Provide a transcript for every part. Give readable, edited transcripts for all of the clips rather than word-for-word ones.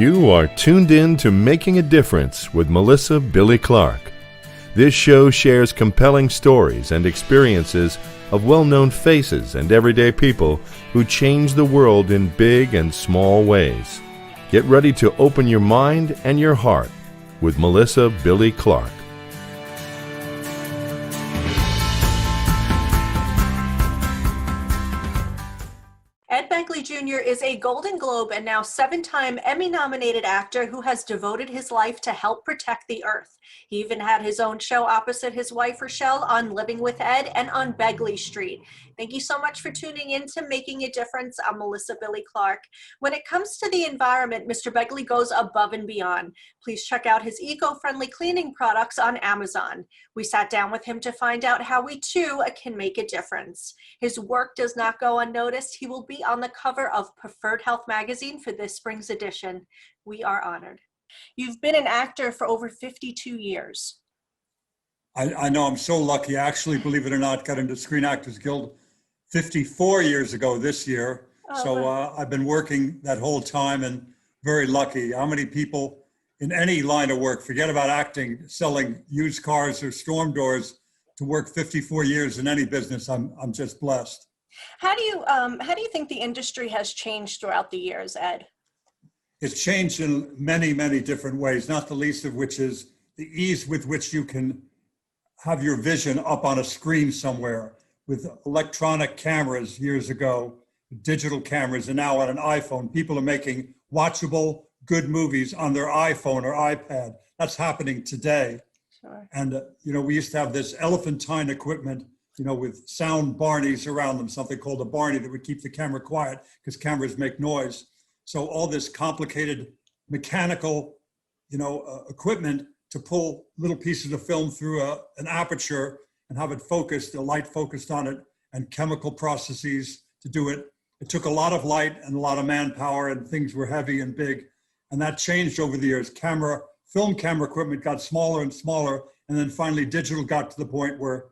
You are tuned in to Making a Difference with Melissa Billie Clark. This show shares compelling stories and experiences of well-known faces and everyday people who change the world in big and small ways. Get ready to open your mind and your heart with Melissa Billie Clark. Ed Begley Jr. is a Golden Globe and now 7-time Emmy-nominated actor who has devoted his life to help protect the earth. He even had his own show opposite his wife Rochelle on Living with Ed and on Begley Street. Thank you so much for tuning in to Making a Difference. I'm Melissa Billie Clark. When it comes to the environment, Mr. Begley goes above and beyond. Please check out his eco-friendly cleaning products on Amazon. We sat down with him to find out how we too can make a difference. His work does not go unnoticed. He will be on the cover of Preferred Health magazine for this spring's edition. We are honored. You've been an actor for over 52 years. I know, I'm so lucky. I actually, believe it or not, got into Screen Actors Guild 54 years ago this year. I've been working that whole time and very lucky. How many people in any line of work, forget about acting, selling used cars or storm doors, to work 54 years in any business? I'm just blessed. How do you think the industry has changed throughout the years, Ed? It's changed in many, many different ways, not the least of which is the ease with which you can have your vision up on a screen somewhere. With electronic cameras years ago, digital cameras, and now on an iPhone, people are making watchable, good movies on their iPhone or iPad. That's happening today. Sure. And, we used to have this elephantine equipment, with sound Barneys around them, something called a Barney that would keep the camera quiet because cameras make noise. So all this complicated mechanical, equipment to pull little pieces of film through an aperture and have it focused, a light focused on it, and chemical processes to do it. It took a lot of light and a lot of manpower, and things were heavy and big. And that changed over the years. Film camera equipment got smaller and smaller, and then finally digital got to the point where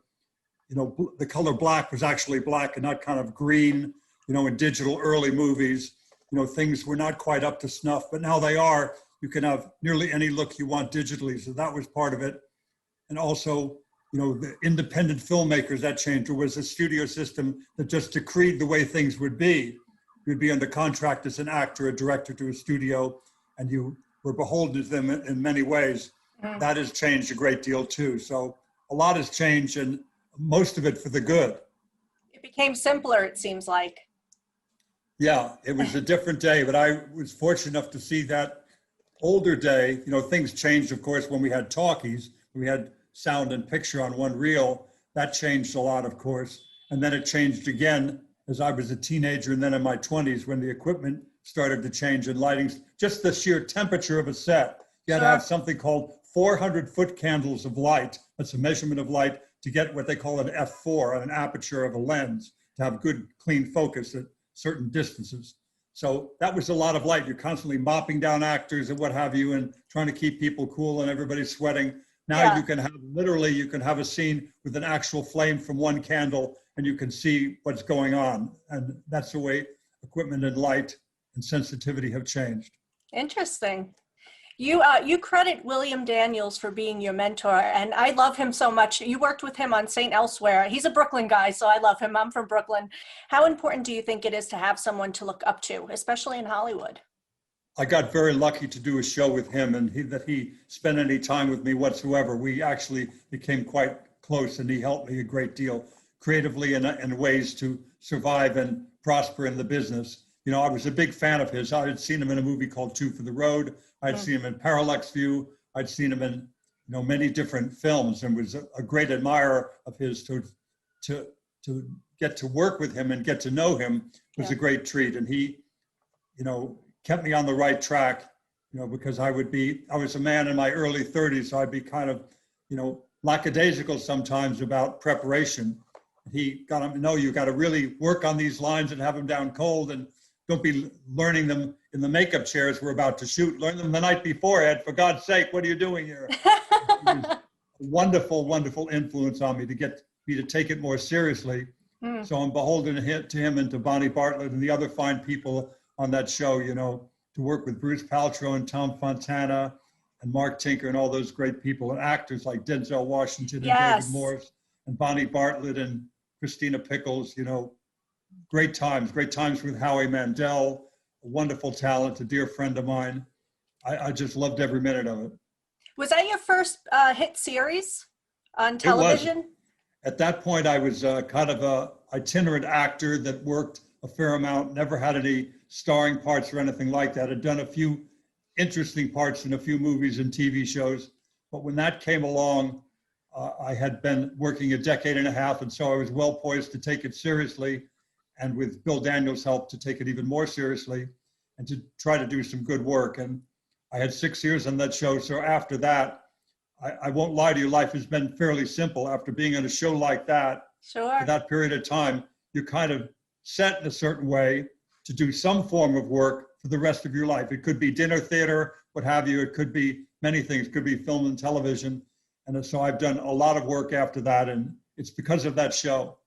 the color black was actually black and not kind of green, in digital early movies. Things were not quite up to snuff, but now they are. You can have nearly any look you want digitally. So that was part of it. And also, the independent filmmakers, that changed. There was a studio system that just decreed the way things would be. You'd be under contract as an actor, a director to a studio, and you were beholden to them in many ways. Mm. That has changed a great deal too. So a lot has changed, and most of it for the good. It became simpler, it seems like. Yeah, it was a different day, but I was fortunate enough to see that older day. Things changed, of course, when we had talkies. We had sound and picture on one reel. That changed a lot, of course. And then it changed again as I was a teenager and then in my 20s when the equipment started to change and lighting. Just the sheer temperature of a set. You had to have something called 400-foot candles of light. That's a measurement of light to get what they call an f4 on an aperture of a lens, to have good, clean focus at certain distances. So that was a lot of light. You're constantly mopping down actors and what have you, and trying to keep people cool and everybody's sweating. Now you can have a scene with an actual flame from one candle and you can see what's going on. And that's the way equipment and light and sensitivity have changed. Interesting. You credit William Daniels for being your mentor, and I love him so much. You worked with him on St. Elsewhere. He's a Brooklyn guy, so I love him. I'm from Brooklyn. How important do you think it is to have someone to look up to, especially in Hollywood? I got very lucky to do a show with him, and he spent any time with me whatsoever. We actually became quite close, and he helped me a great deal creatively and ways to survive and prosper in the business. I was a big fan of his. I had seen him in a movie called Two for the Road. I'd seen him in Parallax View. I'd seen him in many different films, and was a great admirer of his. To get to work with him and get to know him was a great treat. And he, kept me on the right track, because I was a man in my early 30s, so I'd be kind of, lackadaisical sometimes about preparation. He got him to know you got to really work on these lines and have them down cold, and don't be learning them in the makeup chairs we're about to shoot. Learn them the night before, Ed. For God's sake, what are you doing here? It was a wonderful, wonderful influence on me to get me to take it more seriously. So I'm beholden to him and to Bonnie Bartlett and the other fine people on that show, to to work with Bruce Paltrow and Tom Fontana and Mark Tinker and all those great people, and actors like Denzel Washington and David Morse and Bonnie Bartlett and Christina Pickles, you know, great times with Howie Mandel, a wonderful talent, a dear friend of mine. I just loved every minute of it. Was that your first hit series on television? It was. At that point, I was kind of a itinerant actor that worked a fair amount, never had any starring parts or anything like that. I'd done a few interesting parts in a few movies and TV shows, but when that came along, I had been working a decade and a half, and so I was well poised to take it seriously, and with Bill Daniels' help, to take it even more seriously and to try to do some good work. And I had 6 years on that show, so after that, I won't lie to you, life has been fairly simple. After being on a show like that, for that period of time, you're kind of set in a certain way to do some form of work for the rest of your life. It could be dinner theater, what have you. It could be many things. It could be film and television. And so I've done a lot of work after that, and it's because of that show.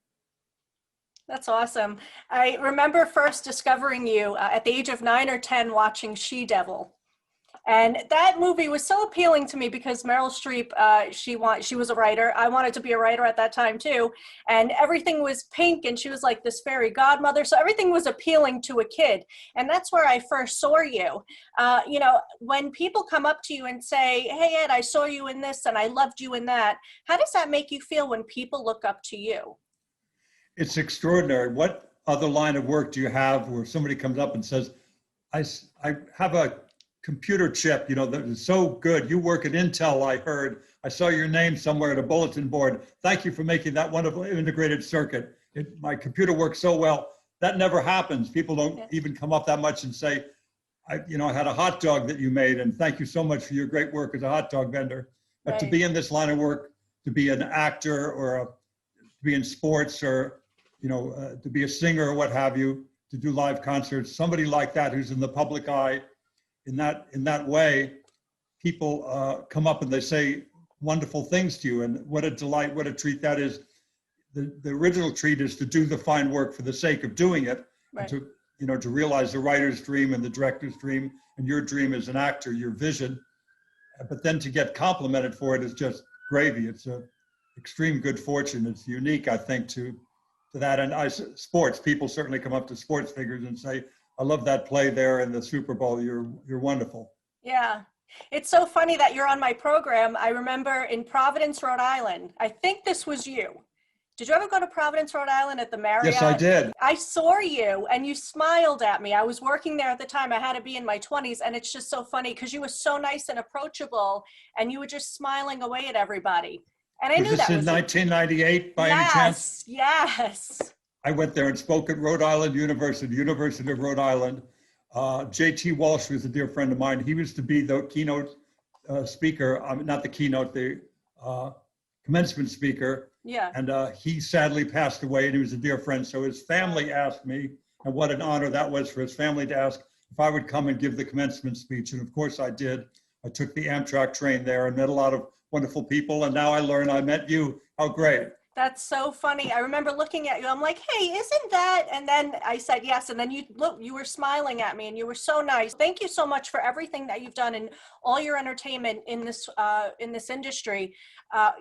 That's awesome. I remember first discovering you at the age of 9 or 10 watching She-Devil. And that movie was so appealing to me because Meryl Streep, she was a writer. I wanted to be a writer at that time too. And everything was pink and she was like this fairy godmother. So everything was appealing to a kid. And that's where I first saw you. You know, when people come up to you and say, hey, Ed, I saw you in this and I loved you in that. How does that make you feel when people look up to you? It's extraordinary. What other line of work do you have where somebody comes up and says, I have a computer chip, you know, that is so good. You work at Intel, I heard. I saw your name somewhere at a bulletin board. Thank you for making that wonderful integrated circuit. My computer works so well. That never happens. People don't even come up that much and say, I had a hot dog that you made, and thank you so much for your great work as a hot dog vendor. But to be in this line of work, to be an actor or to be in sports or, to be a singer or what have you, to do live concerts, somebody like that who's in the public eye, in that way, people come up and they say wonderful things to you, and what a delight, what a treat that is. The original treat is to do the fine work for the sake of doing it, and to realize the writer's dream and the director's dream and your dream as an actor, your vision. But then to get complimented for it is just gravy. It's a extreme good fortune. It's unique, I think, to that. And sports, people certainly come up to sports figures and say, I love that play there in the Super Bowl. You're wonderful. Yeah. It's so funny that you're on my program. I remember in Providence, Rhode Island. I think this was you. Did you ever go to Providence, Rhode Island at the Marriott? Yes, I did. I saw you and you smiled at me. I was working there at the time. I had to be in my 20s. And it's just so funny because you were so nice and approachable and you were just smiling away at everybody. And I knew that was in 1998 by any chance? Yes. I went there and spoke at Rhode Island University of Rhode Island. J.T. Walsh was a dear friend of mine. He was to be the keynote speaker, not the keynote, the commencement speaker. Yeah. And he sadly passed away, and he was a dear friend. So his family asked me, and what an honor that was for his family to ask if I would come and give the commencement speech. And of course I did. I took the Amtrak train there and met a lot of wonderful people. And now I learn I met you. How great. That's so funny. I remember looking at you. I'm like, hey, isn't that? And then I said yes. And then you were smiling at me and you were so nice. Thank you so much for everything that you've done and all your entertainment in this industry.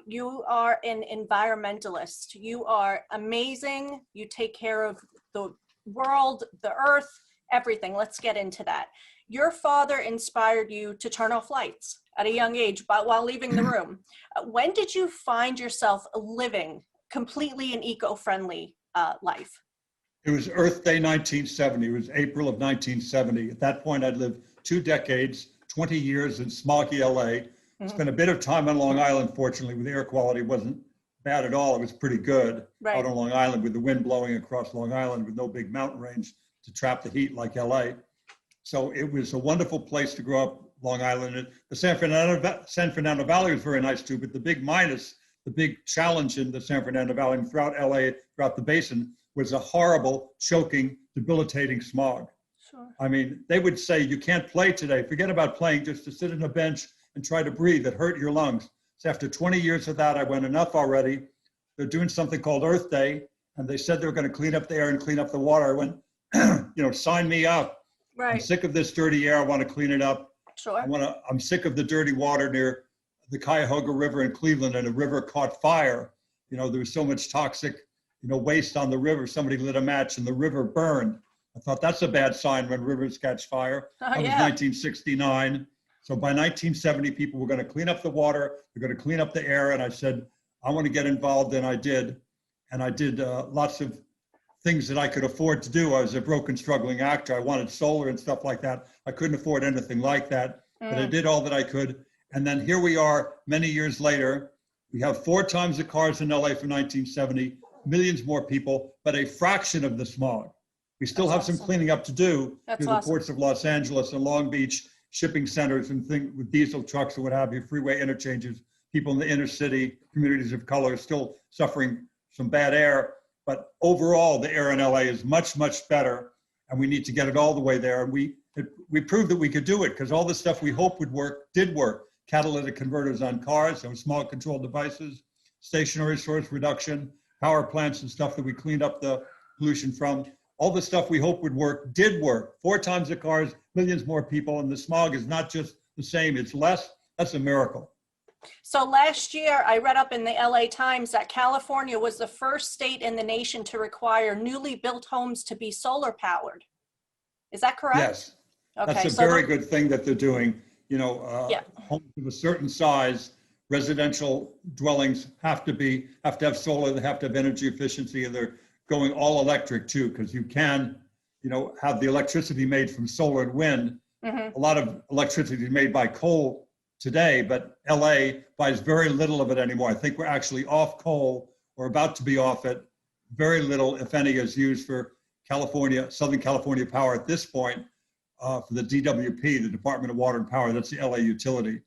You are an environmentalist. You are amazing. You take care of the world, the earth, everything. Let's get into that. Your father inspired you to turn off lights at a young age while leaving the room. When did you find yourself living completely an eco-friendly life? It was Earth Day 1970. It was April of 1970. At that point, I'd lived 2 decades, 20 years in smoggy LA. Spent a bit of time on Long Island, fortunately, where the air quality wasn't bad at all. It was pretty good out on Long Island with the wind blowing across Long Island with no big mountain range to trap the heat like LA. So it was a wonderful place to grow up, Long Island. The San Fernando Valley was very nice too, but the big minus, the big challenge in the San Fernando Valley and throughout LA, throughout the basin, was a horrible, choking, debilitating smog. Sure. I mean, they would say, you can't play today. Forget about playing, just to sit on a bench and try to breathe. It hurt your lungs. So after 20 years of that, I went, enough already. They're doing something called Earth Day, and they said they were going to clean up the air and clean up the water. I went, sign me up. I'm Right. sick of this dirty air. I want to clean it up. Sure. I'm sick of the dirty water near the Cuyahoga River in Cleveland, and the river caught fire. You know, there was so much toxic, waste on the river. Somebody lit a match and the river burned. I thought that's a bad sign when rivers catch fire. That was 1969. So by 1970, people were going to clean up the water. They're going to clean up the air. And I said, I want to get involved. And I did. And I did lots of things that I could afford to do. I was a broken, struggling actor. I wanted solar and stuff like that. I couldn't afford anything like that, but I did all that I could. And then here we are many years later. We have 4 times the cars in LA from 1970, millions more people, but a fraction of the smog. We still have some cleaning up to do through the ports of Los Angeles and Long Beach, shipping centers and things with diesel trucks or what have you, freeway interchanges, people in the inner city, communities of color still suffering some bad air. But overall, the air in LA is much, much better, and we need to get it all the way there. And we proved that we could do it because all the stuff we hoped would work did work. Catalytic converters on cars, and small control devices, stationary source reduction, power plants and stuff that we cleaned up the pollution from. All the stuff we hoped would work did work. 4 times the cars, millions more people, and the smog is not just the same, it's less. That's a miracle. So last year, I read up in the LA Times that California was the first state in the nation to require newly built homes to be solar powered. Is that correct? Yes. Okay, That's a very good thing that they're doing. Homes of a certain size, residential dwellings have to have solar, they have to have energy efficiency, and they're going all electric too, because you can, have the electricity made from solar and wind. A lot of electricity is made by coal today, but LA buys very little of it anymore. I think we're actually off coal or about to be off it. Very little, if any, is used for Southern California Power at this point, for the DWP, the Department of Water and Power. That's the LA utility.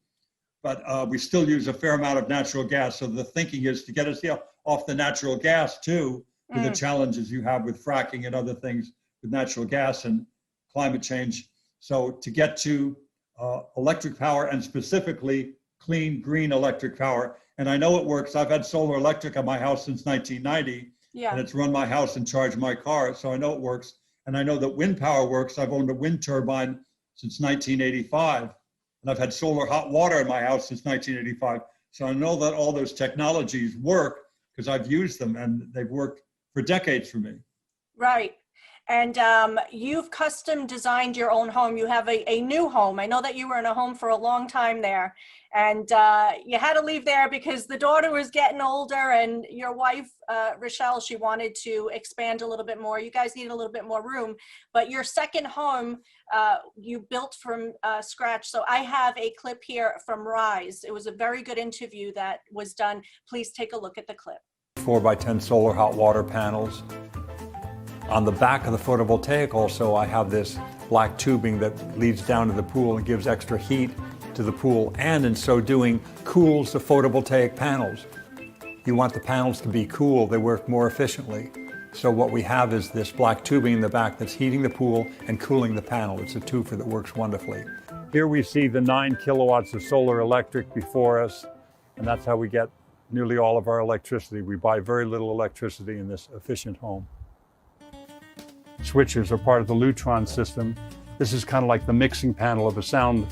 But we still use a fair amount of natural gas. So the thinking is to get us off the natural gas too, with the challenges you have with fracking and other things with natural gas and climate change. So to get to electric power, and specifically clean, green electric power. And I know it works. I've had solar electric on my house since 1990, and it's run my house and charged my car. So I know it works. And I know that wind power works. I've owned a wind turbine since 1985, and I've had solar hot water in my house since 1985. So I know that all those technologies work because I've used them, and they've worked for decades for me. Right. And you've custom designed your own home. You have a new home. I know that you were in a home for a long time there, and you had to leave there because the daughter was getting older, and your wife, Rochelle, she wanted to expand a little bit more. You guys needed a little bit more room, but your second home, you built from scratch. So I have a clip here from Rise. It was a very good interview that was done. Please take a look at the clip. 4x10 solar hot water panels. On the back of the photovoltaic also, I have this black tubing that leads down to the pool and gives extra heat to the pool, and in so doing cools the photovoltaic panels. You want the panels to be cool, they work more efficiently. So what we have is this black tubing in the back that's heating the pool and cooling the panel. It's a twofer that works wonderfully. Here we see the 9 kilowatts of solar electric before us, and that's how we get nearly all of our electricity. We buy very little electricity in this efficient home. Switches are part of the Lutron system. This is kind of like the mixing panel of a sound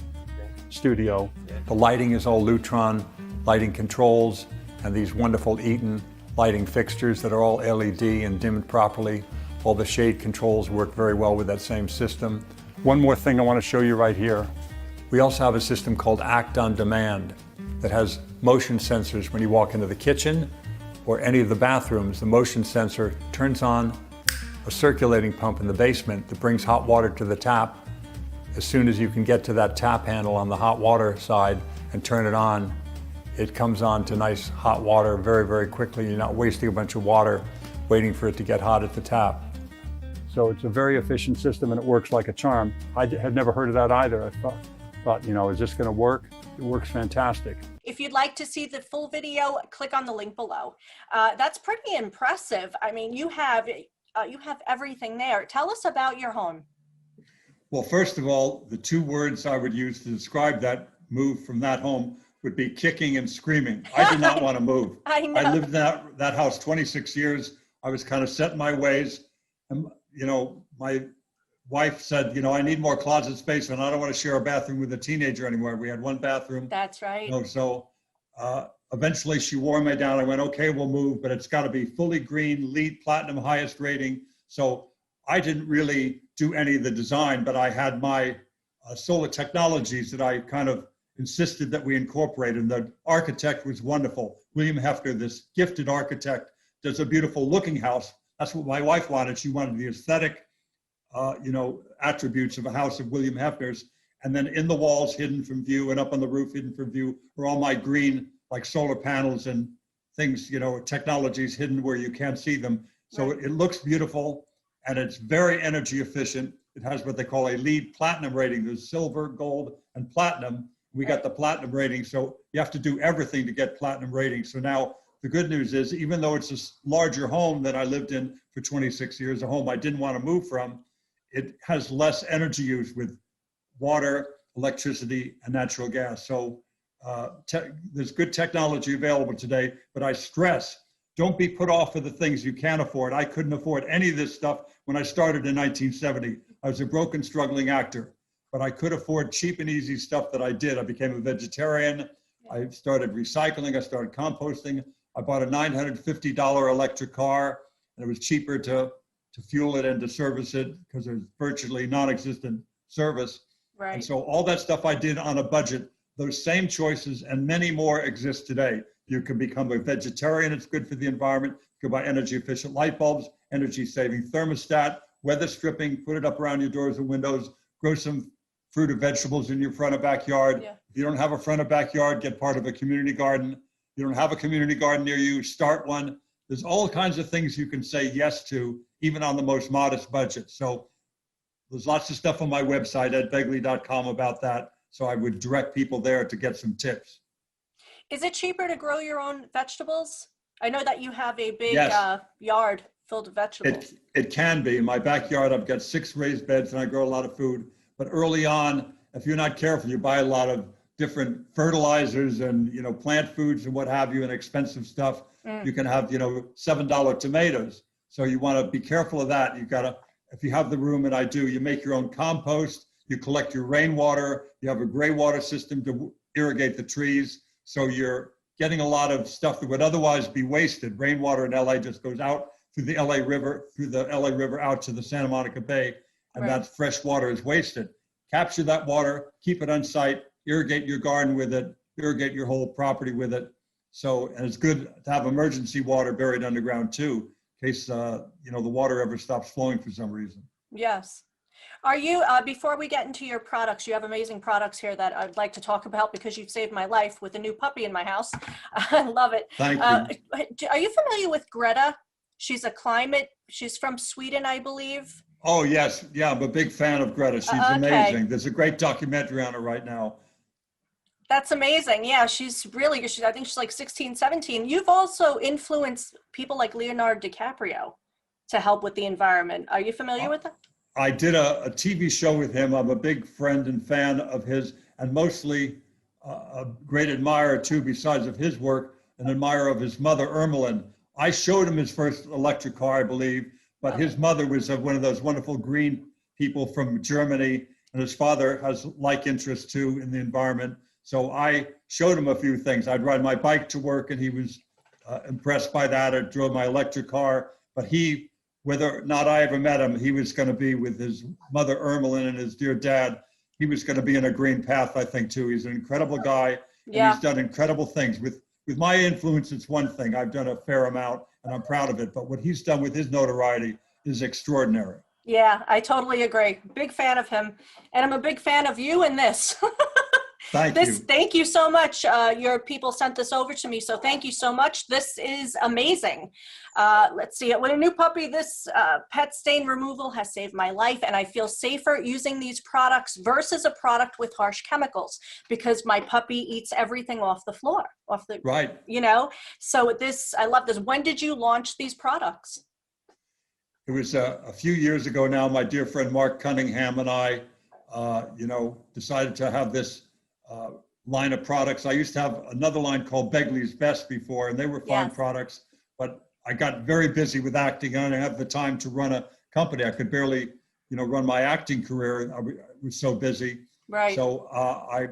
studio. The lighting is all Lutron lighting controls, and these wonderful Eaton lighting fixtures that are all LED and dimmed properly. All the shade controls work very well with that same system. One more thing I want to show you right here. We also have a system called Act on Demand that has motion sensors. When you walk into the kitchen or any of the bathrooms, the motion sensor turns on a circulating pump in the basement that brings hot water to the tap. As soon as you can get to that tap handle on the hot water side and turn it on, it comes on to nice hot water very, very quickly. You're not wasting a bunch of water waiting for it to get hot at the tap. So it's a very efficient system, and it works like a charm. I had never heard of that either. I thought, is this going to work? It works fantastic. If you'd like to see the full video, click on the link below. That's pretty impressive. I mean, you have everything there. Tell us about your home. Well, first of all, the 2 words I would use to describe that move from that home would be kicking and screaming. I did not want to move. I know. I lived in that house 26 years. I was kind of set in my ways. And, my wife said, I need more closet space and I don't want to share a bathroom with a teenager anymore. We had one bathroom. That's right. So eventually she wore me down. I went, okay, we'll move, but it's got to be fully green, LEED Platinum, highest rating. So I didn't really do any of the design, but I had my solar technologies that I kind of insisted that we incorporate. And the architect was wonderful. William Hefner, this gifted architect, does a beautiful looking house. That's what my wife wanted. She wanted the aesthetic, attributes of a house of William Hefner's. And then in the walls, hidden from view, and up on the roof, hidden from view, are all my green, like solar panels and things, technologies hidden where you can't see them. So it looks beautiful, and it's very energy efficient. It has what they call a LEED Platinum rating. There's silver, gold, and platinum. We got the platinum rating, so you have to do everything to get platinum rating. So now the good news is, even though it's a larger home than I lived in for 26 years, a home I didn't want to move from, it has less energy use with water, electricity, and natural gas. So there's good technology available today, but I stress, don't be put off for the things you can't afford. I couldn't afford any of this stuff when I started in 1970. I was a broken, struggling actor, but I could afford cheap and easy stuff that I did. I became a vegetarian. I started recycling. I started composting. I bought a $950 electric car, and it was cheaper to fuel it and to service it because there's virtually non-existent service. Right. And so all that stuff I did on a budget, those same choices and many more exist today. You can become a vegetarian. It's good for the environment. You can buy energy efficient light bulbs, energy saving thermostat, weather stripping, put it up around your doors and windows, grow some fruit or vegetables in your front or backyard. Yeah. If you don't have a front or backyard, get part of a community garden. You don't have a community garden near you, start one. There's all kinds of things you can say yes to, even on the most modest budget. So there's lots of stuff on my website, edbegley.com, about that. So I would direct people there to get some tips. Is it cheaper to grow your own vegetables? I know that you have a big yard filled with vegetables. It can be. In my backyard, I've got 6 raised beds and I grow a lot of food. But early on, if you're not careful, you buy a lot of different fertilizers and, plant foods and what have you, and expensive stuff. You can have, $7 tomatoes. So you want to be careful of that. You got to, if you have the room, and I do, you make your own compost, you collect your rainwater, you have a gray water system to irrigate the trees. So you're getting a lot of stuff that would otherwise be wasted. Rainwater in LA just goes out through the LA River out to the Santa Monica Bay, and that fresh water is wasted. Capture that water, keep it on site, irrigate your garden with it, irrigate your whole property with it. So, and it's good to have emergency water buried underground too, in case, the water ever stops flowing for some reason. Yes. Are you, before we get into your products, you have amazing products here that I'd like to talk about because you've saved my life with a new puppy in my house. I love it. Thank you. Are you familiar with Greta? She's she's from Sweden, I believe. Oh, yes. Yeah, I'm a big fan of Greta. She's amazing. There's a great documentary on her right now. That's amazing. Yeah, she's I think she's like 16, 17. You've also influenced people like Leonardo Dicaprio to help with the environment. Are you familiar with that? I did a TV show with him. I'm a big friend and fan of his, and mostly a great admirer too, besides of his work, an admirer of his mother, Ermeline. I showed him his first electric car, I believe, but his mother was one of those wonderful green people from Germany, and his father has like interest too in the environment. So I showed him a few things. I'd ride my bike to work, and he was impressed by that. I drove my electric car, but whether or not I ever met him, he was going to be with his mother, Ermeline, and his dear dad. He was going to be in a green path, I think, too. He's an incredible guy, and he's done incredible things. With my influence, it's one thing. I've done a fair amount, and I'm proud of it. But what he's done with his notoriety is extraordinary. Yeah, I totally agree. Big fan of him. And I'm a big fan of you in this. Thank you. Thank you so much. Your people sent this over to me, so thank you so much. This is amazing. Let's see. With a new puppy, this pet stain removal has saved my life, and I feel safer using these products versus a product with harsh chemicals because my puppy eats everything off the floor, right. So I love this. When did you launch these products? It was a few years ago now. My dear friend Mark Cunningham and I, decided to have this line of products. I used to have another line called Begley's Best before, and they were fine products, but I got very busy with acting and I didn't have the time to run a company. I could barely, run my acting career. I was so busy. Right. So I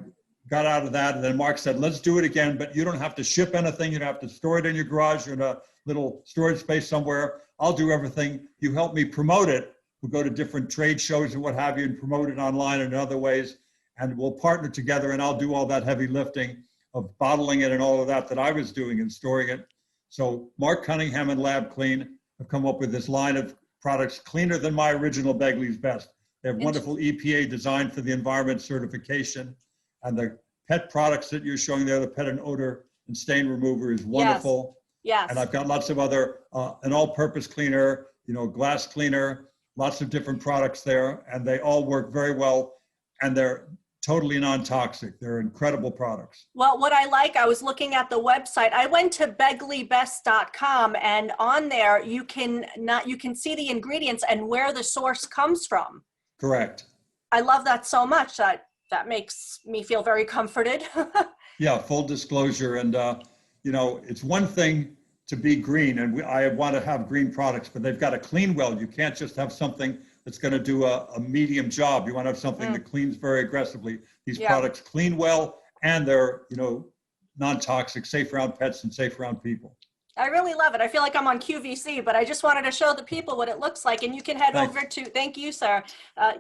got out of that. And then Mark said, let's do it again, but you don't have to ship anything. You don't have to store it in your garage or in a little storage space somewhere. I'll do everything. You help me promote it. We'll go to different trade shows and what have you and promote it online and in other ways. And we'll partner together and I'll do all that heavy lifting of bottling it and all of that I was doing and storing it. So Mark Cunningham and Lab Clean have come up with this line of products cleaner than my original Begley's Best. They have wonderful EPA design for the environment certification. And the pet products that you're showing there, the pet and odor and stain remover is wonderful. Yes. And I've got lots of other, an all-purpose cleaner, glass cleaner, lots of different products there. And they all work very well. And they're totally non-toxic. They're incredible products. Well, what I like, I was looking at the website. I went to begleybest.com, and on there you can see the ingredients and where the source comes from. Correct. I love that so much. That makes me feel very comforted. Yeah, full disclosure. And, it's one thing to be green, and I want to have green products, but they've got to clean well. You can't just have something that's going to do a medium job. You want to have something that cleans very aggressively. These products clean well, and they're, non-toxic, safe around pets and safe around people. I really love it. I feel like I'm on QVC, but I just wanted to show the people what it looks like. And you can head over to, thank you, sir.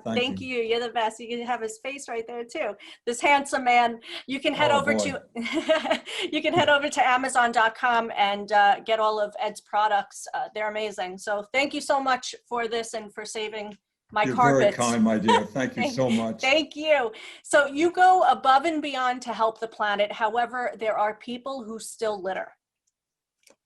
Thank you. You're the best. You can have his face right there too. This handsome man. You can head over to, you can head over to Amazon.com and get all of Ed's products. They're amazing. So thank you so much for this and for saving my carpets. You're very kind, my dear. Thank you so much. Thank you. So you go above and beyond to help the planet. However, there are people who still litter.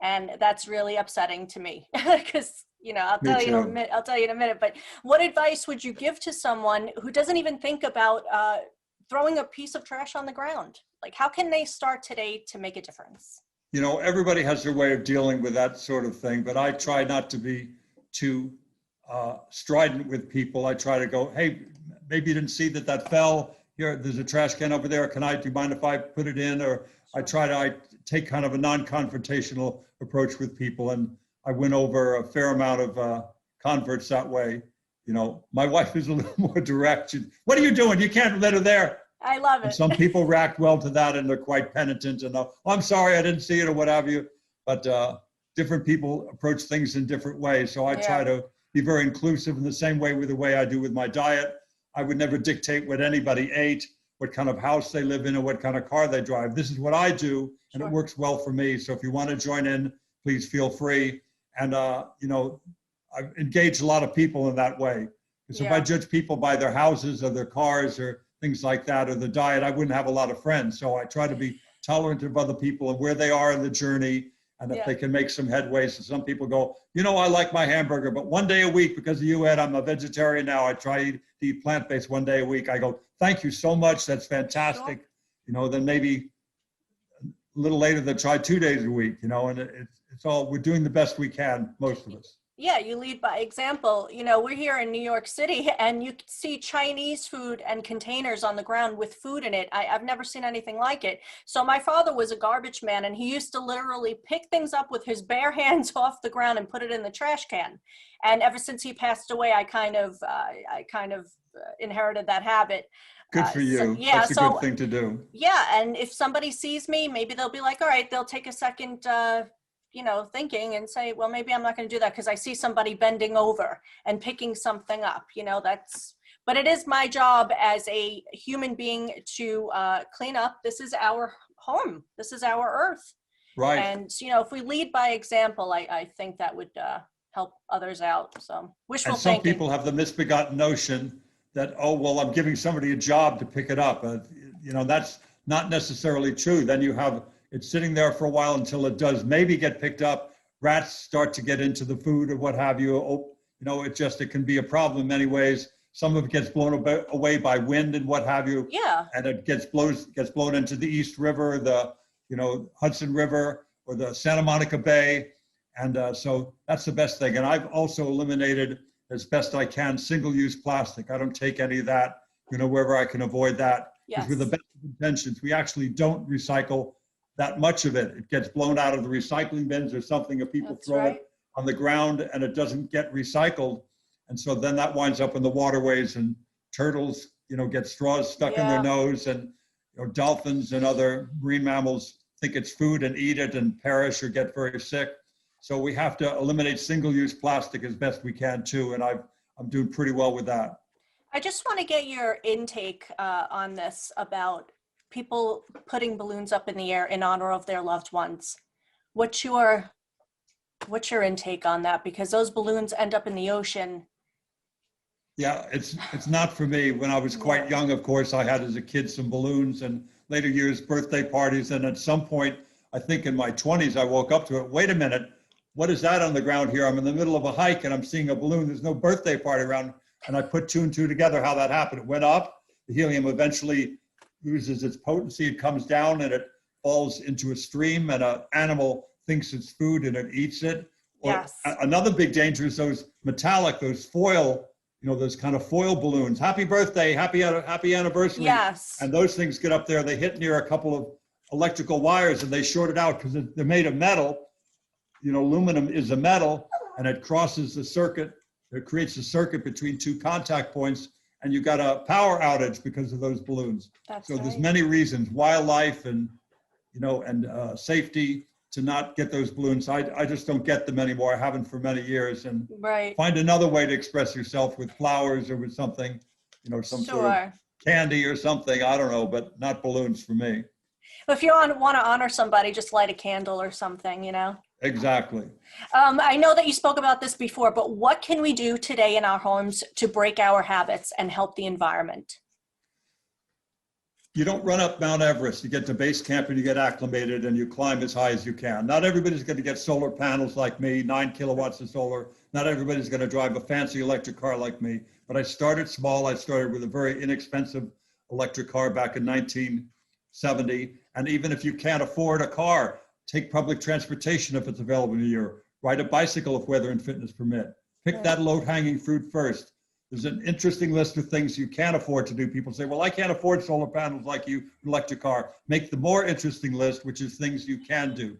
And that's really upsetting to me because, I'll tell you in a minute, but what advice would you give to someone who doesn't even think about throwing a piece of trash on the ground? Like, how can they start today to make a difference? Everybody has their way of dealing with that sort of thing, but I try not to be too strident with people. I try to go, hey, maybe you didn't see that fell. Here, there's a trash can over there. Do you mind if I put it in? Or I take kind of a non-confrontational approach with people. And I win over a fair amount of converts that way. My wife is a little more direct. What are you doing? You can't litter there. I love it. And some people react well to that and they're quite penitent and I'm sorry, I didn't see it or what have you. But different people approach things in different ways. So I try to be very inclusive in the same way with the way I do with my diet. I would never dictate what anybody ate, what kind of house they live in, or what kind of car they drive. This is what I do, and it works well for me. So if you want to join in, please feel free. And, I've engaged a lot of people in that way. Because if I judge people by their houses or their cars or things like that, or the diet, I wouldn't have a lot of friends. So I try to be tolerant of other people and where they are in the journey. And if they can make some headway. So some people go, I like my hamburger, but one day a week because of you, Ed, I'm a vegetarian now. I try to eat plant-based one day a week. I go, thank you so much. That's fantastic. Then maybe a little later they'll try 2 days a week, and it's all, we're doing the best we can, most of us. Yeah, you lead by example. We're here in New York City and you see Chinese food and containers on the ground with food in it. I've never seen anything like it. So my father was a garbage man and he used to literally pick things up with his bare hands off the ground and put it in the trash can. And ever since he passed away, I kind of inherited that habit. Good for you. That's a good thing to do. Yeah, and if somebody sees me, maybe they'll be like, all right, they'll take a second thinking and say, well, maybe I'm not going to do that because I see somebody bending over and picking something up, but it is my job as a human being to clean up. This is our home. This is our earth. Right. And, if we lead by example, I think that would help others out. So wishful thinking. And some thinking. people have the misbegotten notion that, I'm giving somebody a job to pick it up. That's not necessarily true. Then you have it's sitting there for a while until it does maybe get picked up. Rats start to get into the food or what have you. It can be a problem in many ways. Some of it gets blown away by wind and what have you. Yeah. And it gets blown into the East River, the Hudson River, or the Santa Monica Bay. And so that's the best thing. And I've also eliminated as best I can single-use plastic. I don't take any of that, wherever I can avoid that. Because with the best of intentions, we actually don't recycle that much of it. It gets blown out of the recycling bins or something, if people throw it on the ground and it doesn't get recycled. And so then that winds up in the waterways, and turtles, get straws stuck in their nose, and dolphins and other marine mammals think it's food and eat it and perish or get very sick. So we have to eliminate single-use plastic as best we can too, and I'm doing pretty well with that. I just want to get your intake on this about people putting balloons up in the air in honor of their loved ones. What's your intake on that? Because those balloons end up in the ocean. Yeah, it's not for me. When I was quite young, of course, I had as a kid some balloons, and later years birthday parties. And at some point, I think in my 20s, I woke up to it. Wait a minute, what is that on the ground here? I'm in the middle of a hike and I'm seeing a balloon. There's no birthday party around. And I put two and two together how that happened. It went up. The helium eventually loses its potency. It comes down and it falls into a stream, and an animal thinks it's food and it eats it. Or another big danger is those metallic, those foil, those kind of foil balloons. Happy birthday, happy anniversary. Yes. And those things get up there, they hit near a couple of electrical wires and they short it out because they're made of metal. Aluminum is a metal, and it crosses the circuit. It creates a circuit between two contact points, and you got a power outage because of those balloons. So there's many reasons, wildlife and safety, to not get those balloons. I just don't get them anymore. I haven't for many years. And find another way to express yourself with flowers or with something, some sort of candy or something. I don't know, but not balloons for me. If you want to honor somebody, just light a candle or something, Exactly. I know that you spoke about this before, but what can we do today in our homes to break our habits and help the environment? You don't run up Mount Everest. You get to base camp and you get acclimated and you climb as high as you can. Not everybody's going to get solar panels like me, 9 kilowatts of solar. Not everybody's going to drive a fancy electric car like me. But I started small. I started with a very inexpensive electric car back in 1970. And even if you can't afford a car, take public transportation if it's available to you. Ride a bicycle if weather and fitness permit. Pick that low-hanging fruit first. There's an interesting list of things you can't afford to do. People say, well, I can't afford solar panels like you, an electric car. Make the more interesting list, which is things you can do.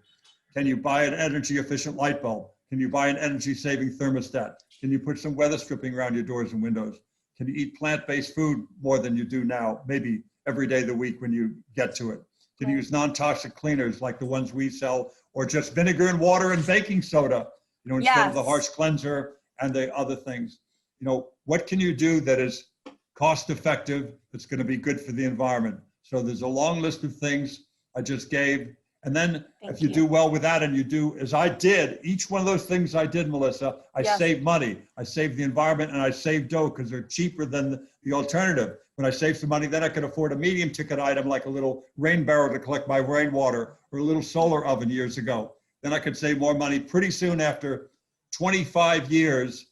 Can you buy an energy efficient light bulb? Can you buy an energy saving thermostat? Can you put some weather stripping around your doors and windows? Can you eat plant-based food more than you do now? Maybe every day of the week when you get to it. Can you use non-toxic cleaners like the ones we sell, or just vinegar and water and baking soda, instead of the harsh cleanser and the other things? What can you do that is cost effective, that's going to be good for the environment? So there's a long list of things I just gave. And then if you do well with that, and you do as I did, each one of those things I did, Melissa, I saved money. I saved the environment, and I saved dough because they're cheaper than the alternative. When I saved some money, then I could afford a medium ticket item like a little rain barrel to collect my rainwater, or a little solar oven years ago. Then I could save more money pretty soon after 25 years.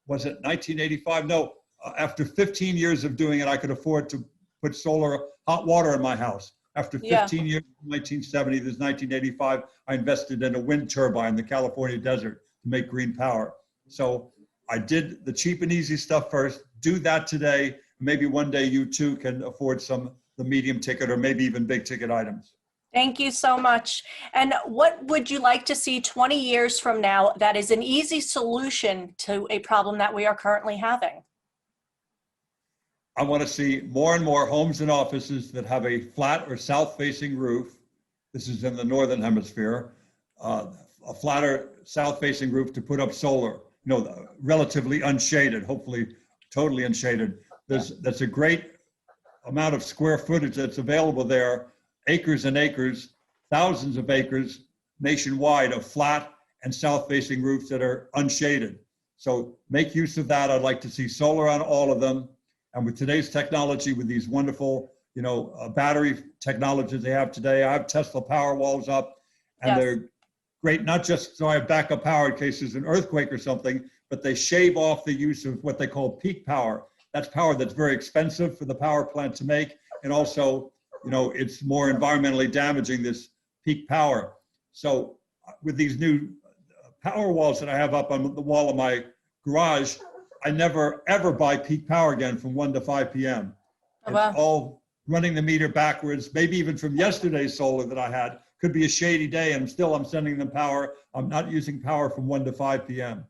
Was it 1985? No, after 15 years of doing it, I could afford to put solar hot water in my house. After 15 years, 1970, this 1985, I invested in a wind turbine in the California desert to make green power. So I did the cheap and easy stuff first. Do that today. Maybe one day you too can afford the medium ticket or maybe even big ticket items. Thank you so much. And what would you like to see 20 years from now that is an easy solution to a problem that we are currently having? I want to see more and more homes and offices that have a flat or south-facing roof. This is in the Northern Hemisphere. A flatter south-facing roof to put up solar, relatively unshaded, hopefully totally unshaded. That's a great amount of square footage that's available there. Acres and acres, thousands of acres nationwide of flat and south-facing roofs that are unshaded. So make use of that. I'd like to see solar on all of them. And with today's technology, with these wonderful, battery technologies they have today, I have Tesla power walls up, and they're great, not just so I have backup power in case there's an earthquake or something, but they shave off the use of what they call peak power. That's power that's very expensive for the power plant to make, and also it's more environmentally damaging, this peak power. So with these new power walls that I have up on the wall of my garage, I never ever buy peak power again from 1 to 5 p.m. It's all running the meter backwards, maybe even from yesterday's solar that I had. Could be a shady day and I'm sending them power. I'm not using power from 1 to 5 p.m.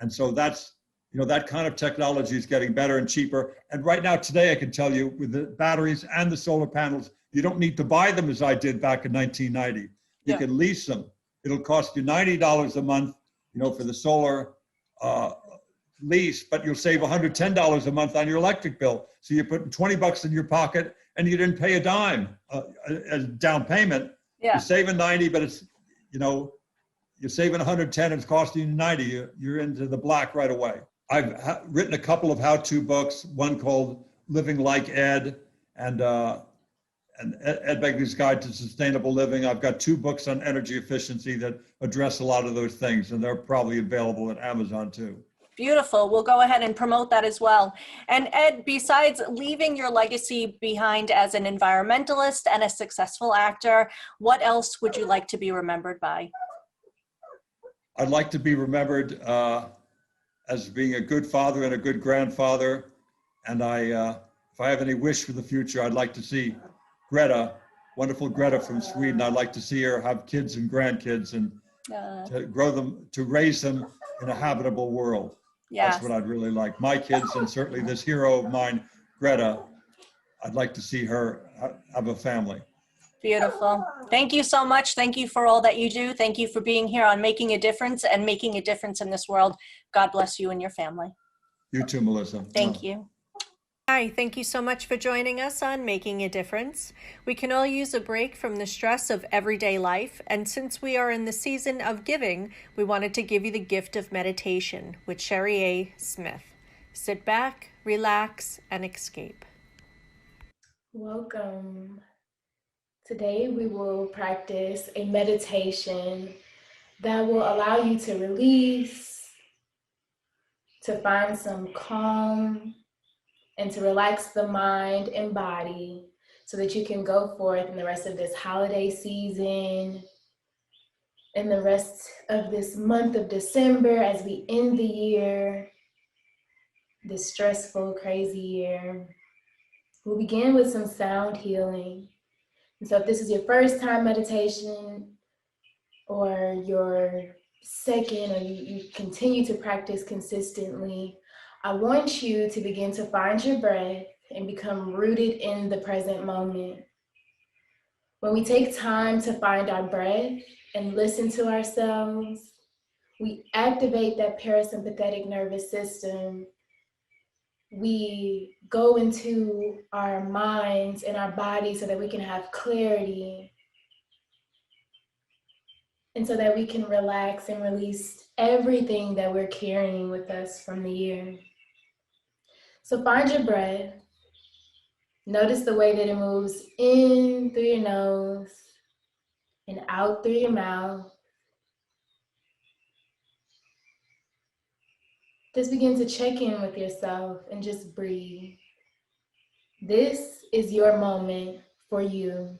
And so that's That kind of technology is getting better and cheaper. And right now, today, I can tell you with the batteries and the solar panels, you don't need to buy them as I did back in 1990. You can lease them. It'll cost you $90 a month, for the solar lease, but you'll save $110 a month on your electric bill. So you're putting $20 in your pocket and you didn't pay a dime as down payment. Yeah. You're saving 90, but it's, you're saving 110, it's costing you 90. You're into the black right away. I've written a couple of how-to books, one called Living Like Ed and Ed Begley's Guide to Sustainable Living. I've got 2 books on energy efficiency that address a lot of those things, and they're probably available at Amazon too. Beautiful. We'll go ahead and promote that as well. And Ed, besides leaving your legacy behind as an environmentalist and a successful actor, what else would you like to be remembered by? I'd like to be remembered as being a good father and a good grandfather. And if I have any wish for the future, I'd like to see Greta, wonderful Greta from Sweden. I'd like to see her have kids and grandkids and to grow them, to raise them in a habitable world. Yes. That's what I'd really like. My kids, and certainly this hero of mine, Greta, I'd like to see her have a family. Beautiful. Thank you so much. Thank you for all that you do. Thank you for being here on Making a Difference and making a difference in this world. God bless you and your family. You too, Melissa. Thank you. Hi, thank you so much for joining us on Making a Difference. We can all use a break from the stress of everyday life, and since we are in the season of giving, we wanted to give you the gift of meditation with Sherry A. Smith. Sit back, relax, and escape. Welcome. Today we will practice a meditation that will allow you to release, to find some calm, and to relax the mind and body so that you can go forth in the rest of this holiday season and the rest of this month of December as we end the year, this stressful, crazy year. We'll begin with some sound healing. And so if this is your first time meditation or your second, or you continue to practice consistently, I want you to begin to find your breath and become rooted in the present moment. When we take time to find our breath and listen to ourselves, we activate that parasympathetic nervous system. We go into our minds and our bodies so that we can have clarity and so that we can relax and release everything that we're carrying with us from the year. So find your breath. Notice the way that it moves in through your nose and out through your mouth. Just begin to check in with yourself and just breathe. This is your moment for you.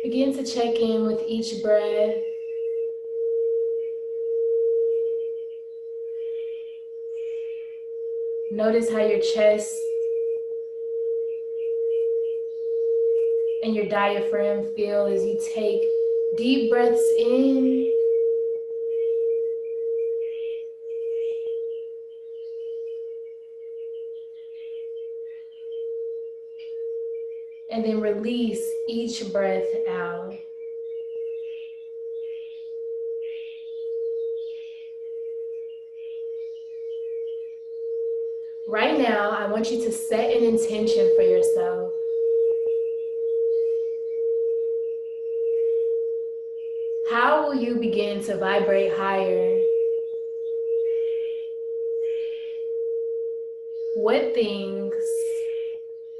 Begin to check in with each breath. Notice how your chest and your diaphragm feel as you take deep breaths in and then release each breath out. Right now, I want you to set an intention for yourself. How will you begin to vibrate higher? What things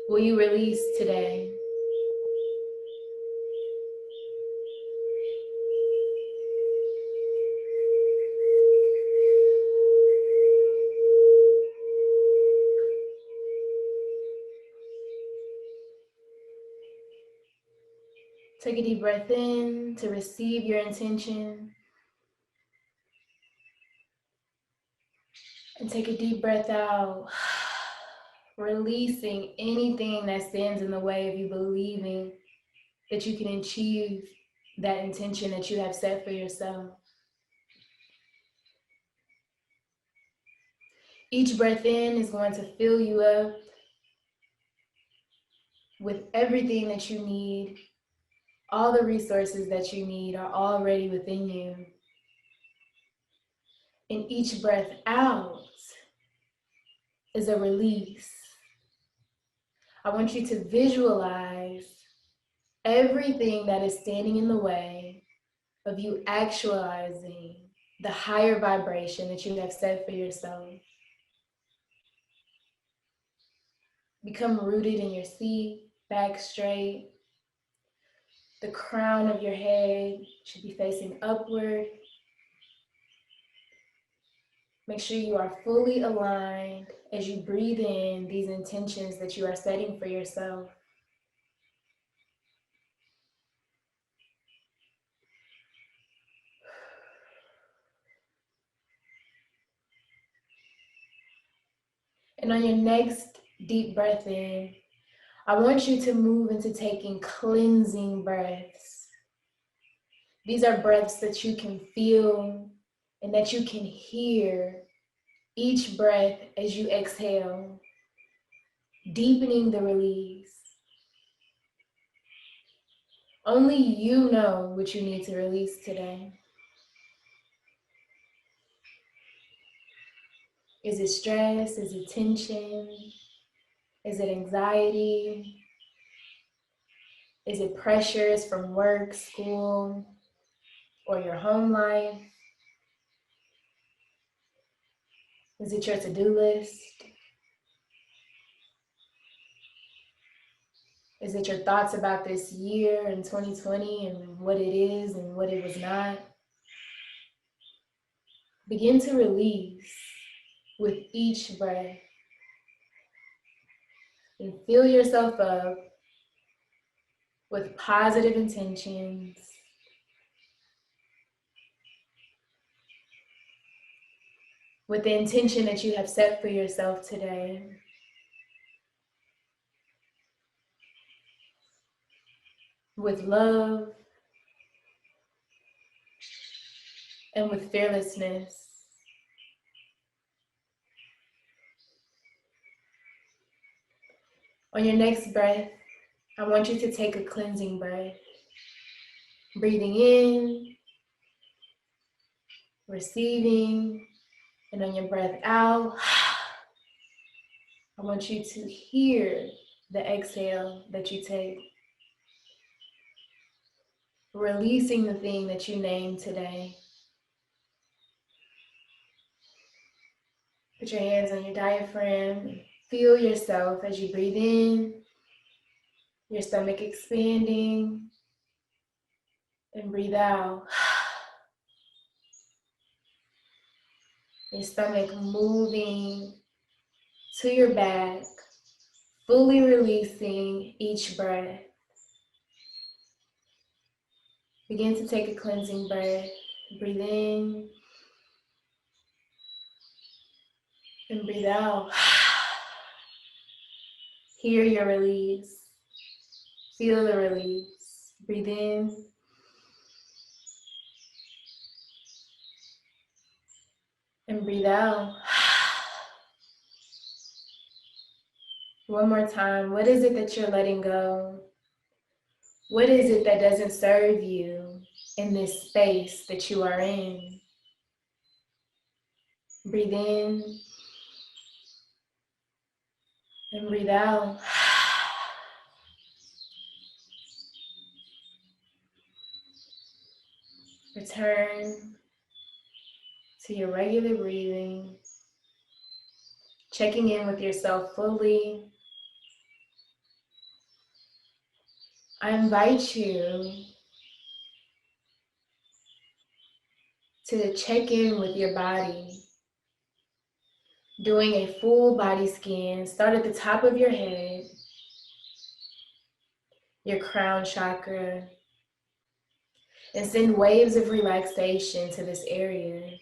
will you release today? Take a deep breath in to receive your intention. And take a deep breath out, releasing anything that stands in the way of you believing that you can achieve that intention that you have set for yourself. Each breath in is going to fill you up with everything that you need. All the resources that you need are already within you. And each breath out is a release. I want you to visualize everything that is standing in the way of you actualizing the higher vibration that you have set for yourself. Become rooted in your seat, back straight. The crown of your head should be facing upward. Make sure you are fully aligned as you breathe in these intentions that you are setting for yourself. And on your next deep breath in, I want you to move into taking cleansing breaths. These are breaths that you can feel and that you can hear each breath as you exhale, deepening the release. Only you know what you need to release today. Is it stress? Is it tension? Is it anxiety? Is it pressures from work, school, or your home life? Is it your to-do list? Is it your thoughts about this year in 2020 and what it is and what it was not? Begin to release with each breath and fill yourself up with positive intentions, with the intention that you have set for yourself today. With love and with fearlessness. On your next breath, I want you to take a cleansing breath. Breathing in, receiving, and on your breath out, I want you to hear the exhale that you take. Releasing the thing that you named today. Put your hands on your diaphragm. Feel yourself as you breathe in, your stomach expanding, and breathe out. Your stomach moving to your back, fully releasing each breath. Begin to take a cleansing breath. Breathe in and breathe out. Hear your release. Feel the release. Breathe in. And breathe out. One more time. What is it that you're letting go? What is it that doesn't serve you in this space that you are in? Breathe in and breathe out. Return to your regular breathing, checking in with yourself fully. I invite you to check in with your body, doing a full body scan. Start at the top of your head, your crown chakra, and send waves of relaxation to this area.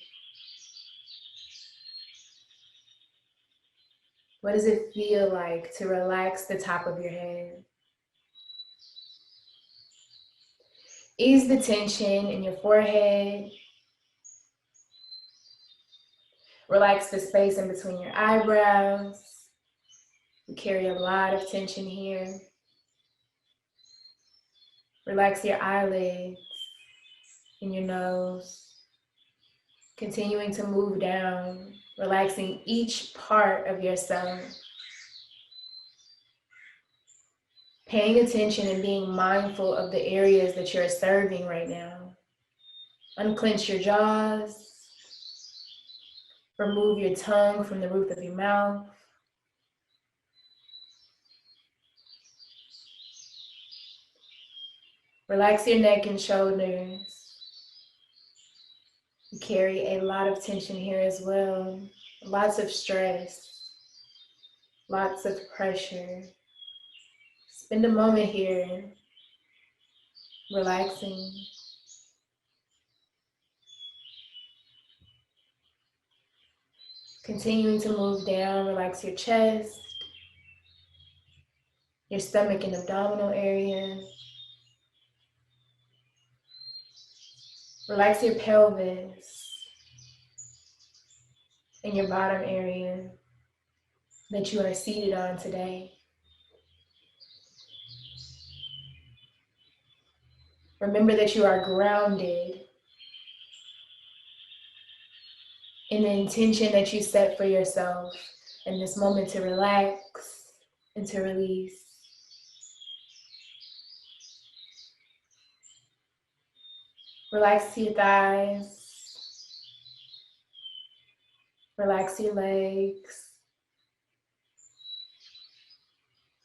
What does it feel like to relax the top of your head? Ease the tension in your forehead. Relax the space in between your eyebrows. We carry a lot of tension here. Relax your eyelids and your nose. Continuing to move down, relaxing each part of yourself. Paying attention and being mindful of the areas that you're serving right now. Unclench your jaws. Remove your tongue from the roof of your mouth. Relax your neck and shoulders. You carry a lot of tension here as well. Lots of stress. Lots of pressure. Spend a moment here, relaxing. Continuing to move down, relax your chest, your stomach and abdominal area. Relax your pelvis and your bottom area that you are seated on today. Remember that you are grounded in the intention that you set for yourself in this moment to relax and to release. Relax your thighs. Relax your legs.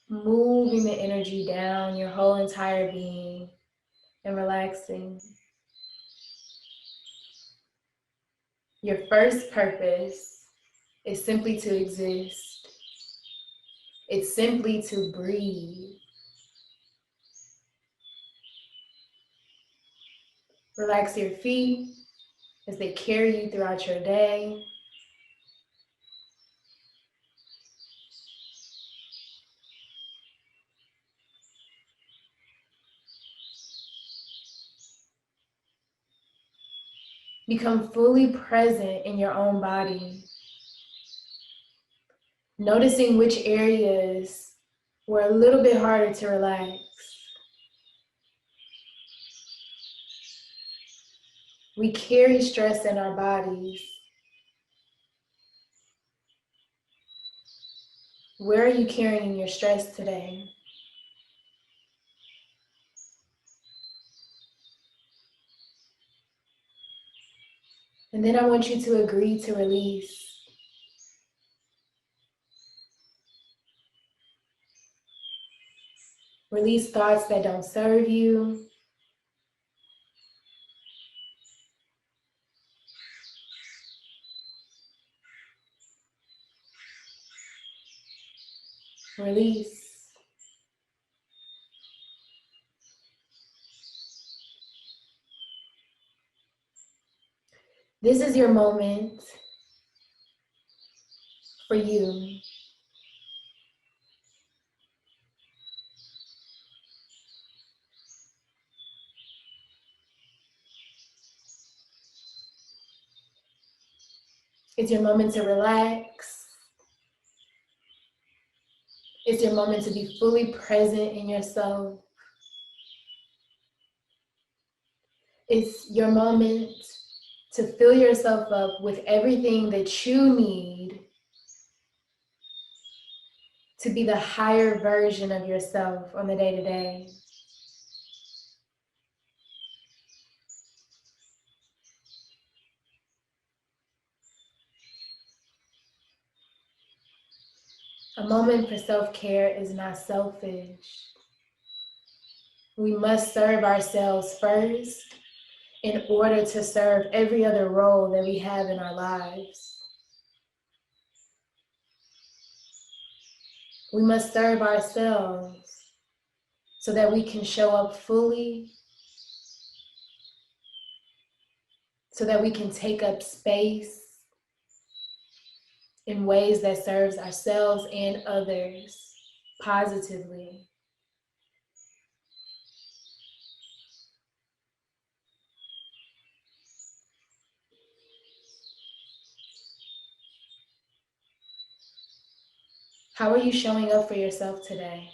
Moving the energy down your whole entire being and relaxing. Your first purpose is simply to exist. It's simply to breathe. Relax your feet as they carry you throughout your day. Become fully present in your own body. Noticing which areas were a little bit harder to relax. We carry stress in our bodies. Where are you carrying your stress today? And then I want you to agree to release. Release thoughts that don't serve you. Release. This is your moment for you. It's your moment to relax. It's your moment to be fully present in yourself. It's your moment to fill yourself up with everything that you need to be the higher version of yourself on the day-to-day. A moment for self-care is not selfish. We must serve ourselves first in order to serve every other role that we have in our lives. We must serve ourselves so that we can show up fully so that we can take up space in ways that serves ourselves and others positively. How are you showing up for yourself today?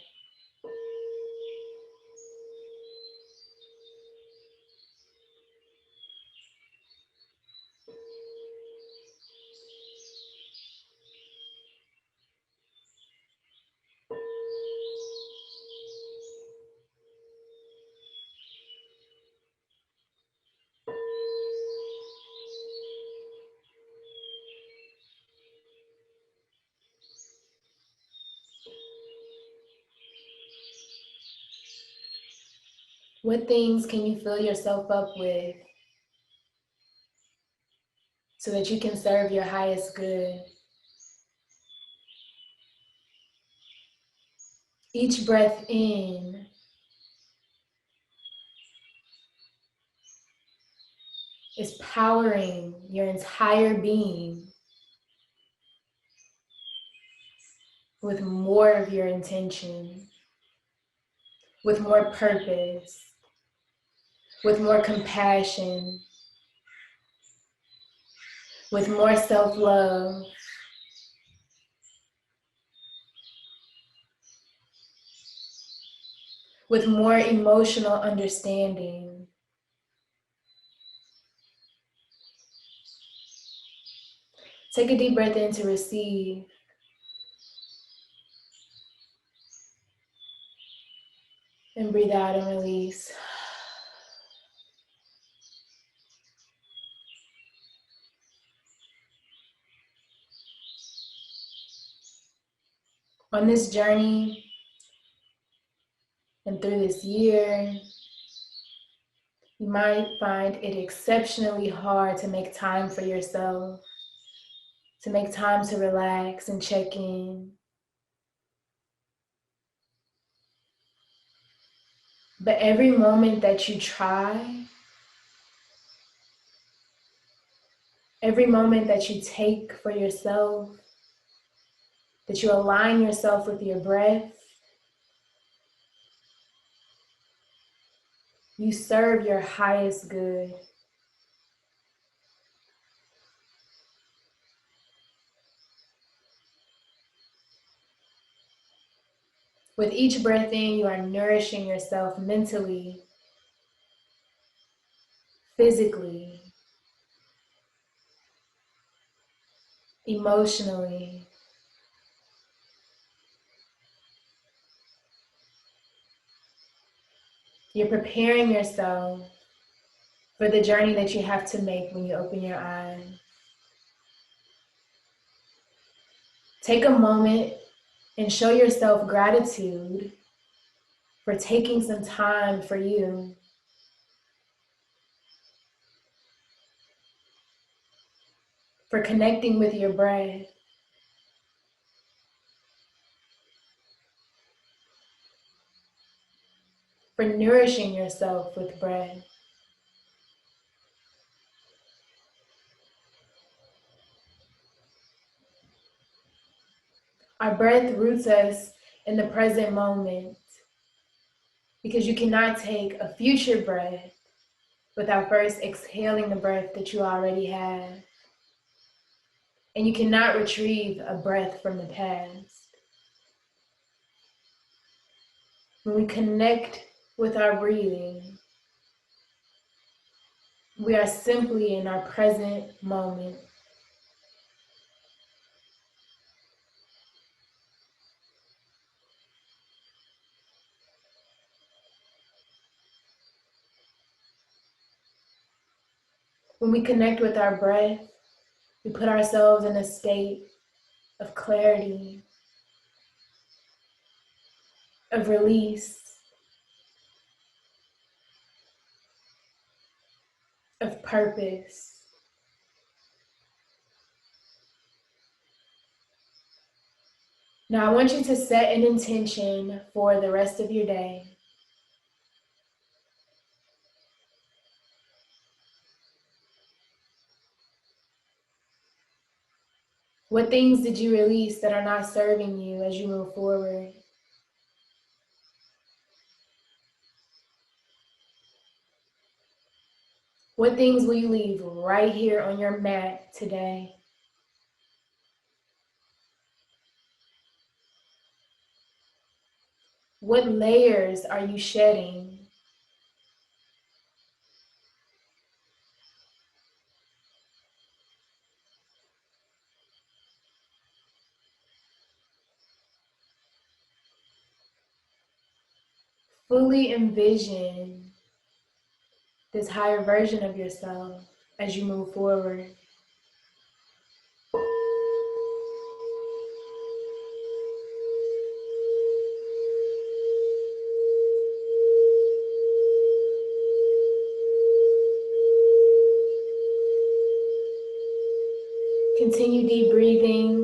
What things can you fill yourself up with so that you can serve your highest good? Each breath in is powering your entire being with more of your intention, with more purpose, with more compassion, with more self-love. With more emotional understanding. Take a deep breath in to receive. And breathe out and release. On this journey and through this year, you might find it exceptionally hard to make time for yourself, to make time to relax and check in. But every moment that you try, every moment that you take for yourself, that you align yourself with your breath, you serve your highest good. With each breath in, you are nourishing yourself mentally, physically, emotionally. You're preparing yourself for the journey that you have to make when you open your eyes. Take a moment and show yourself gratitude for taking some time for you. For connecting with your breath. For nourishing yourself with breath. Our breath roots us in the present moment because you cannot take a future breath without first exhaling the breath that you already have. And you cannot retrieve a breath from the past. When we connect with our breathing, we are simply in our present moment. When we connect with our breath, we put ourselves in a state of clarity, of release, of purpose. Now I want you to set an intention for the rest of your day. What things did you release that are not serving you as you move forward? What things will you leave right here on your mat today? What layers are you shedding? Fully envision this higher version of yourself as you move forward. Continue deep breathing.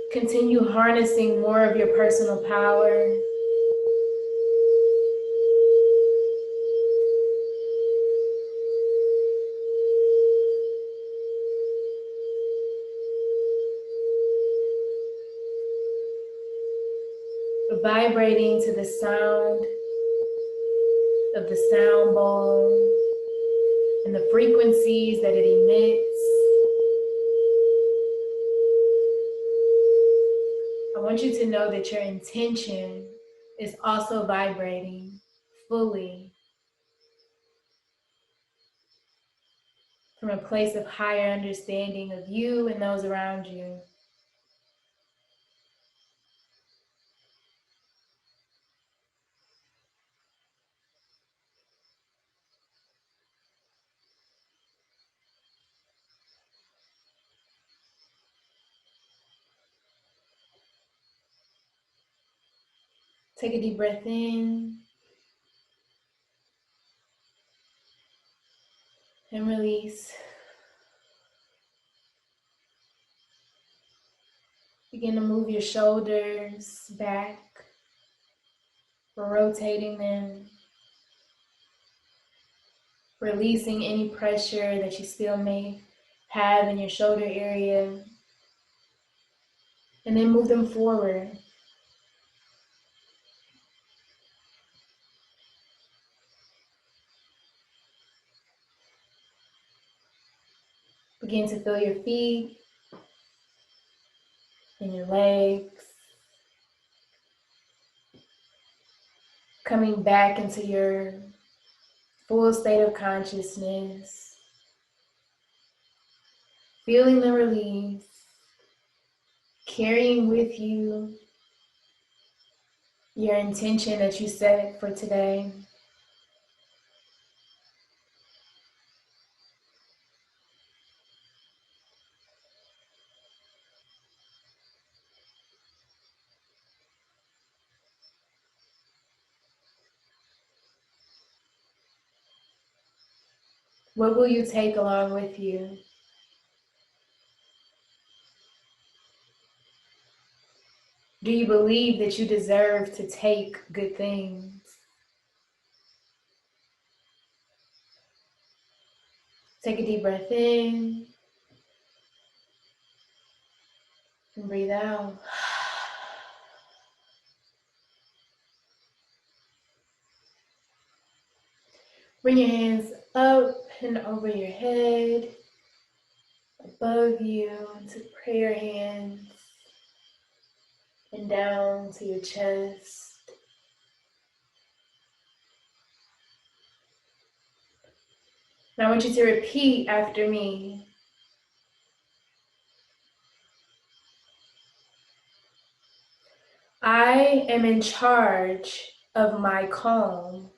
Continue harnessing more of your personal power. Vibrating to the sound of the sound bowl and the frequencies that it emits. I want you to know that your intention is also vibrating fully from a place of higher understanding of you and those around you. Take a deep breath in and release. Begin to move your shoulders back, rotating them, releasing any pressure that you still may have in your shoulder area, and then move them forward. Begin to feel your feet and your legs, coming back into your full state of consciousness, feeling the release, carrying with you your intention that you set for today. What will you take along with you? Do you believe that you deserve to take good things? Take a deep breath in and breathe out. Bring your hands up and over your head, above you to prayer hands, and down to your chest. Now I want you to repeat after me. I am in charge of my calm.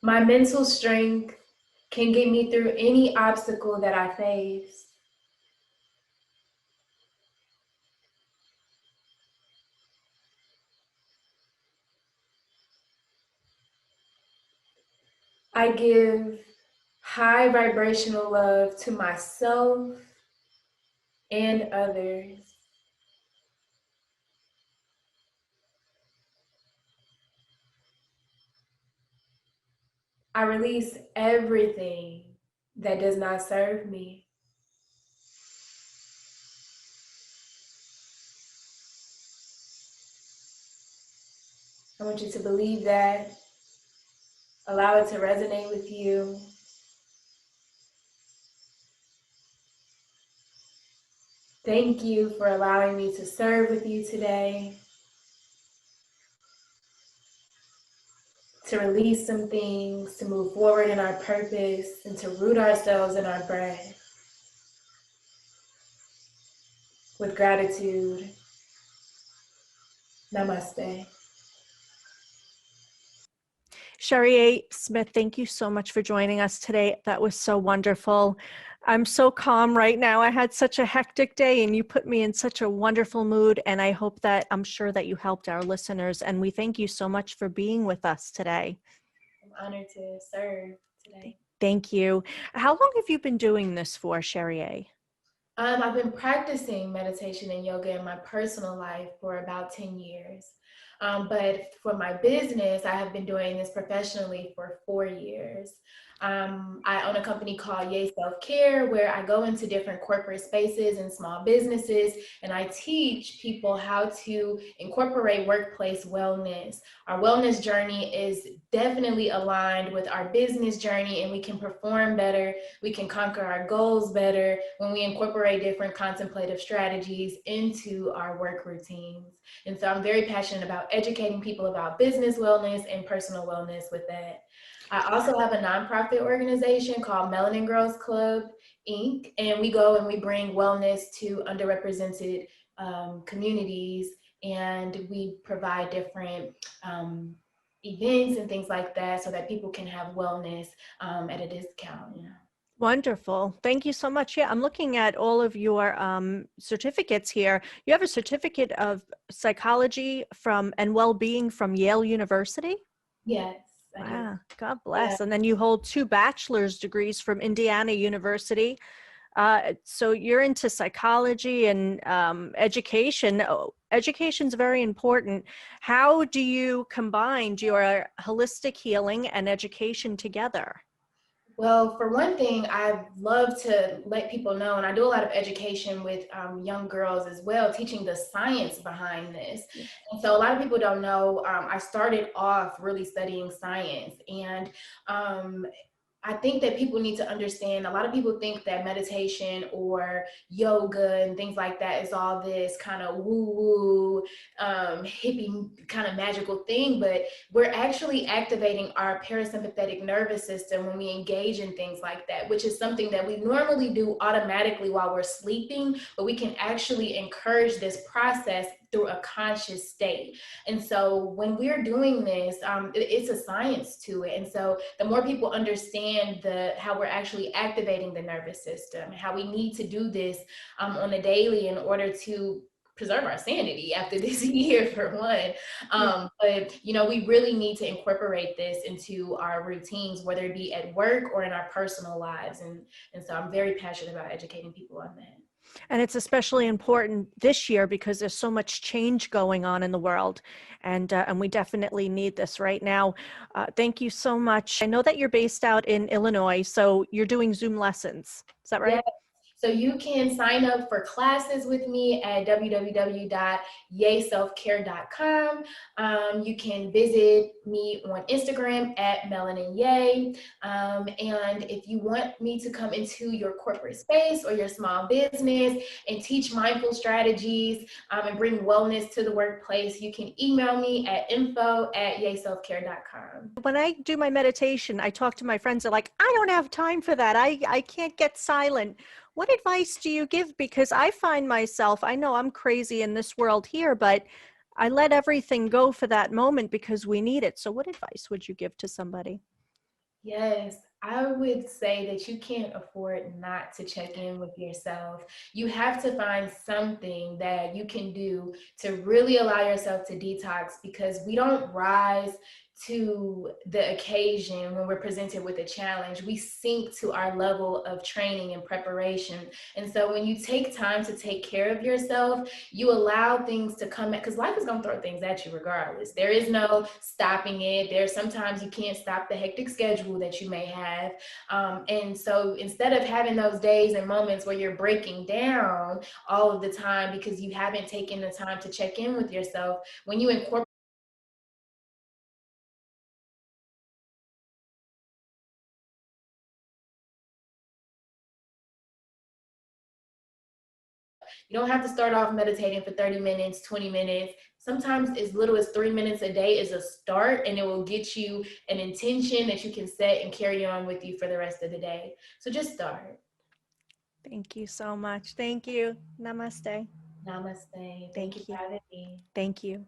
My mental strength can get me through any obstacle that I face. I give high vibrational love to myself and others. I release everything that does not serve me. I want you to believe that, allow it to resonate with you. Thank you for allowing me to serve with you today, to release some things, to move forward in our purpose, and to root ourselves in our breath with gratitude. Namaste. Sherry A. Smith, thank you so much for joining us today. That was so wonderful. I'm so calm right now. I had such a hectic day and you put me in such a wonderful mood. And I'm sure that you helped our listeners. And we thank you so much for being with us today. I'm honored to serve today. Thank you. How long have you been doing this for, Sherry A? I've been practicing meditation and yoga in my personal life for about 10 years. But for my business, I have been doing this professionally for 4 years. I own a company called Yay Self-Care, where I go into different corporate spaces and small businesses, and I teach people how to incorporate workplace wellness. Our wellness journey is definitely aligned with our business journey, and we can perform better, we can conquer our goals better when we incorporate different contemplative strategies into our work routines. And so I'm very passionate about educating people about business wellness and personal wellness with that. I also have a nonprofit organization called Melanin Girls Club, Inc. And we go and we bring wellness to underrepresented communities, and we provide different events and things like that so that people can have wellness at a discount, you know. Wonderful. Thank you so much. Yeah, I'm looking at all of your certificates here. You have a certificate of psychology and well-being from Yale University? Yes. Wow, God bless. Yeah. And then you hold 2 bachelor's degrees from Indiana University. So you're into psychology and education. Education's very important. How do you combine your holistic healing and education together? Well, for one thing, I love to let people know, and I do a lot of education with young girls as well, teaching the science behind this. And so a lot of people don't know, I started off really studying science, and I think that people need to understand, a lot of people think that meditation or yoga and things like that is all this kind of woo-woo, hippie kind of magical thing, but we're actually activating our parasympathetic nervous system when we engage in things like that, which is something that we normally do automatically while we're sleeping, but we can actually encourage this process through a conscious state. And so when we're doing this, it's a science to it. And so the more people understand how we're actually activating the nervous system, how we need to do this on a daily in order to preserve our sanity after this year, for one. But, you know, we really need to incorporate this into our routines, whether it be at work or in our personal lives. And so I'm very passionate about educating people on that. And it's especially important this year because there's so much change going on in the world, and we definitely need this right now. Thank you so much. I know that you're based out in Illinois, so you're doing Zoom lessons. Is that right? Yeah. So you can sign up for classes with me at www.yayselfcare.com. You can visit me on Instagram at melaninyay. And if you want me to come into your corporate space or your small business and teach mindful strategies and bring wellness to the workplace, you can email me at info@yayselfcare.com. When I do my meditation, I talk to my friends. They're like, I don't have time for that. I can't get silent. What advice do you give? Because I find myself, I know I'm crazy in this world here, but I let everything go for that moment because we need it. So what advice would you give to somebody? Yes, I would say that you can't afford not to check in with yourself. You have to find something that you can do to really allow yourself to detox, because we don't rise to the occasion when we're presented with a challenge. We sink to our level of training and preparation. And so when you take time to take care of yourself, you allow things to come at, because life is going to throw things at you regardless. There is no stopping it. There's sometimes you can't stop the hectic schedule that you may have. And so instead of having those days and moments where you're breaking down all of the time because you haven't taken the time to check in with yourself, when you incorporate, you don't have to start off meditating for 30 minutes, 20 minutes. Sometimes as little as 3 minutes a day is a start, and it will get you an intention that you can set and carry on with you for the rest of the day. So just start. Thank you so much. Thank you. Namaste. Namaste. Thank you for having me. Thank you.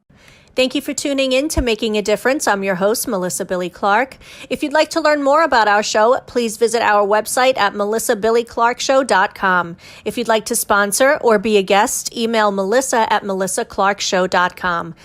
Thank you for tuning in to Making a Difference. I'm your host, Melissa Billie Clark. If you'd like to learn more about our show, please visit our website at melissabilieclarkshow.com. If you'd like to sponsor or be a guest, email melissa@melissaclarkshow.com.